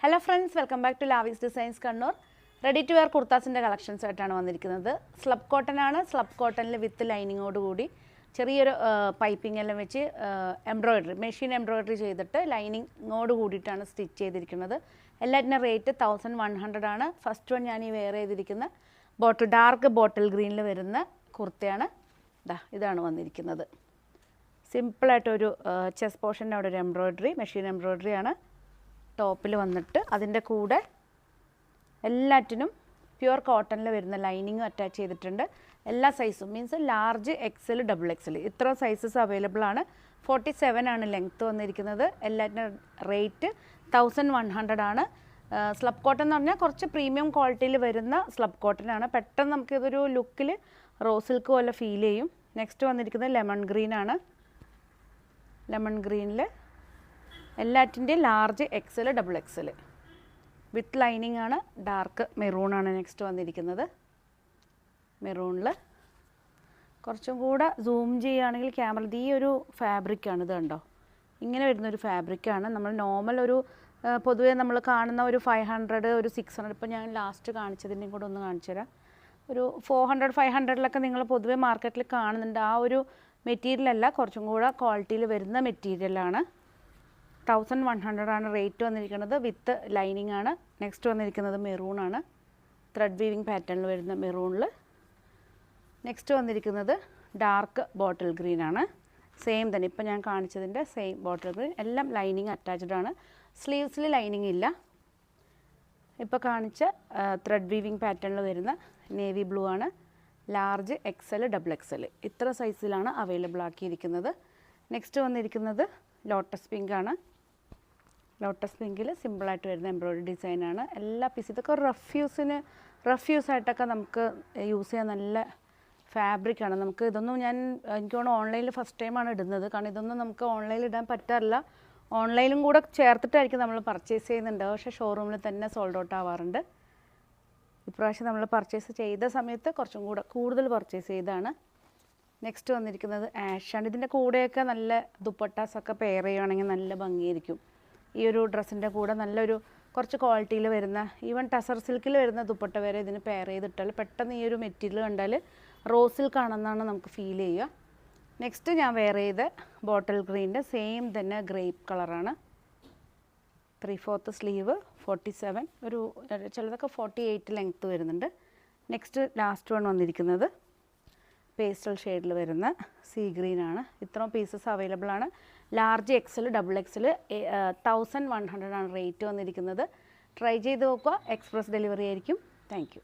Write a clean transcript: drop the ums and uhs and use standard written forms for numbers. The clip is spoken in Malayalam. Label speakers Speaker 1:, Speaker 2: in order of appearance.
Speaker 1: Hello friends, welcome back to Lavis designs Kannur. Ready to wear കുർത്താസിൻ്റെ കളക്ഷൻസ് ആയിട്ടാണ് വന്നിരിക്കുന്നത്. സ്ലബ് കോട്ടൺ ആണ്. സ്ലബ് കോട്ടണിൽ വിത്ത് ലൈനിങ്ങോട് കൂടി ചെറിയൊരു പൈപ്പിംഗ് എല്ലാം വെച്ച് എംബ്രോയിഡറി, മെഷീൻ എംബ്രോയിഡറി ചെയ്തിട്ട് ലൈനിങ്ങോട് കൂടിയിട്ടാണ് സ്റ്റിച്ച് ചെയ്തിരിക്കുന്നത്. എല്ലാറ്റിൻ്റെ റേറ്റ് 1100 ആണ്. ഫസ്റ്റ് വൺ ഞാൻ ഈ വെയർ ചെയ്തിരിക്കുന്ന ഡാർക്ക് ബോട്ടിൽ ഗ്രീനിൽ വരുന്ന കുർത്തയാണ്. ഇതാണ് വന്നിരിക്കുന്നത്. സിമ്പിളായിട്ടൊരു ചെസ്റ്റ് പോർഷൻ്റെ അവിടെ ഒരു എംബ്രോയിഡറി, മെഷീൻ എംബ്രോയിഡറി ആണ് ടോപ്പിൽ വന്നിട്ട്. അതിൻ്റെ കൂടെ എല്ലാറ്റിനും പ്യുവർ കോട്ടണിൽ വരുന്ന ലൈനിങ്ങും അറ്റാച്ച് ചെയ്തിട്ടുണ്ട്. എല്ലാ സൈസും means large, XL, double XL ഇത്ര സൈസസ് അവൈലബിൾ ആണ്. 47 ആണ് ലെങ്ത്ത് വന്നിരിക്കുന്നത്. എല്ലാറ്റിനും റേറ്റ് 1100 ആണ്. സ്ലബ് കോട്ടൺ എന്ന് പറഞ്ഞാൽ കുറച്ച് പ്രീമിയം ക്വാളിറ്റിയിൽ വരുന്ന സ്ലബ് കോട്ടൺ ആണ്. പെട്ടെന്ന് നമുക്കിതൊരു ലുക്കിൽ റോസ് സിൽക്ക് പോലെ ഫീൽ ചെയ്യും. നെക്സ്റ്റ് വന്നിരിക്കുന്നത് ലെമൺ ഗ്രീൻ ആണ്. ലെമൺ ഗ്രീനിൽ എല്ലാറ്റിൻ്റെയും large, XL, double XL with lining ആണ്. ഡാർക്ക് മെറൂൺ ആണ് നെക്സ്റ്റ് വന്നിരിക്കുന്നത്. മെറൂണിൽ കുറച്ചും കൂടെ സൂം ചെയ്യുകയാണെങ്കിൽ ക്യാമറ ഈ ഒരു ഫാബ്രിക്കാണ്. ഇത് കണ്ടോ, ഇങ്ങനെ വരുന്നൊരു ഫാബ്രിക്കാണ്. നമ്മൾ നോർമൽ ഒരു പൊതുവേ നമ്മൾ കാണുന്ന ഒരു 500, ഒരു 600, ഇപ്പോൾ ഞാൻ ലാസ്റ്റ് കാണിച്ചതിൻ്റെയും കൂടെ ഒന്ന് കാണിച്ചു തരാം. ഒരു 400, 500 നിങ്ങൾ പൊതുവേ മാർക്കറ്റിൽ കാണുന്നുണ്ട്. ആ ഒരു മെറ്റീരിയലല്ല, കുറച്ചും കൂടെ ക്വാളിറ്റിയിൽ വരുന്ന മെറ്റീരിയലാണ്. 1100 ആണ് റേറ്റ് വന്നിരിക്കുന്നത്. വിത്ത് ലൈനിങ് ആണ്. നെക്സ്റ്റ് വന്നിരിക്കുന്നത് മെറൂൺ ആണ്. ത്രെഡ് വീവിങ് പാറ്റേണിൽ വരുന്ന മെറൂണിൽ. നെക്സ്റ്റ് വന്നിരിക്കുന്നത് ഡാർക്ക് ബോട്ടിൽ ഗ്രീൻ ആണ്. സെയിം തന്നെ ഇപ്പോൾ ഞാൻ കാണിച്ചതിൻ്റെ സെയിം ബോട്ടിൽ ഗ്രീൻ. എല്ലാം ലൈനിങ് അറ്റാച്ച്ഡ് ആണ്. സ്ലീവ്സിൽ ലൈനിങ് ഇല്ല. ഇപ്പോൾ കാണിച്ച ത്രെഡ് വീവിങ് പാറ്റേണിൽ വരുന്ന നേവി ബ്ലൂ ആണ്. ലാർജ്, എക്സൽ, ഡബിൾ എക്സൽ ഇത്ര സൈസിലാണ് അവൈലബിൾ ആക്കിയിരിക്കുന്നത്. നെക്സ്റ്റ് വന്നിരിക്കുന്നത് ലോട്ടസ് പിങ്ക് ആണ്. ലോട്ടസ് പിങ്കിൽ സിമ്പിളായിട്ട് വരുന്ന എംബ്രോയിഡറി ഡിസൈനാണ്. എല്ലാ പീസും ഇതൊക്കെ റഫ് യൂസായിട്ടൊക്കെ നമുക്ക് യൂസ് ചെയ്യാൻ നല്ല ഫാബ്രിക്കാണ്. നമുക്ക് ഇതൊന്നും എനിക്ക് തോന്നുന്നു ഓൺലൈനിൽ ഫസ്റ്റ് ടൈമാണ് ഇടുന്നത്. കാരണം ഇതൊന്നും നമുക്ക് ഓൺലൈനിൽ ഇടാൻ പറ്റാറില്ല. ഓൺലൈനും കൂടെ ചേർത്തിട്ടായിരിക്കും നമ്മൾ പർച്ചേസ് ചെയ്യുന്നുണ്ട്. പക്ഷേ ഷോറൂമിൽ തന്നെ സോൾഡ് ഔട്ട് ആവാറുണ്ട്. ഇപ്രാവശ്യം നമ്മൾ പർച്ചേസ് ചെയ്ത സമയത്ത് കുറച്ചും കൂടെ കൂടുതൽ പർച്ചേസ് ചെയ്താണ്. നെക്സ്റ്റ് വന്നിരിക്കുന്നത് ആഷാണ്. ഇതിൻ്റെ കൂടെയൊക്കെ നല്ല ദുപ്പട്ടാസൊക്കെ പെയർ ചെയ്യുകയാണെങ്കിൽ നല്ല ഭംഗിയായിരിക്കും. ഈ ഒരു ഡ്രസ്സിൻ്റെ കൂടെ നല്ലൊരു കുറച്ച് ക്വാളിറ്റിയിൽ വരുന്ന ഈവൻ ടസർ സിൽക്കിൽ വരുന്ന ദുപ്പട്ട വരെ ഇതിന് പെയർ ചെയ്തിട്ടാൽ പെട്ടെന്ന് ഈ ഒരു മെറ്റീരിയൽ കണ്ടാൽ റോസ് സിൽക്ക് ആണെന്നാണ് നമുക്ക് ഫീൽ ചെയ്യുക. നെക്സ്റ്റ് ഞാൻ വെയർ ചെയ്ത ബോട്ടിൽ ഗ്രീൻ്റെ സെയിം തന്നെ ഗ്രേപ്പ് കളറാണ്. 3/4 സ്ലീവ്, 47, ഒരു ചിലതൊക്കെ 48 ലെങ്ത്ത് വരുന്നുണ്ട്. നെക്സ്റ്റ് ലാസ്റ്റ് വൺ വന്നിരിക്കുന്നത് പേസ്റ്റൽ ഷെയ്ഡിൽ വരുന്ന സീ ഗ്രീൻ ആണ്. ഇത്രയും പീസസ് അവൈലബിൾ ആണ്. ലാർജ്, എക്സൽ, ഡബിൾ എക്സൽ 1100 ആണ് റേറ്റ് വന്നിരിക്കുന്നത്. ട്രൈ ചെയ്ത് നോക്കുക. എക്സ്പ്രസ് ഡെലിവറി ആയിരിക്കും. Thank you.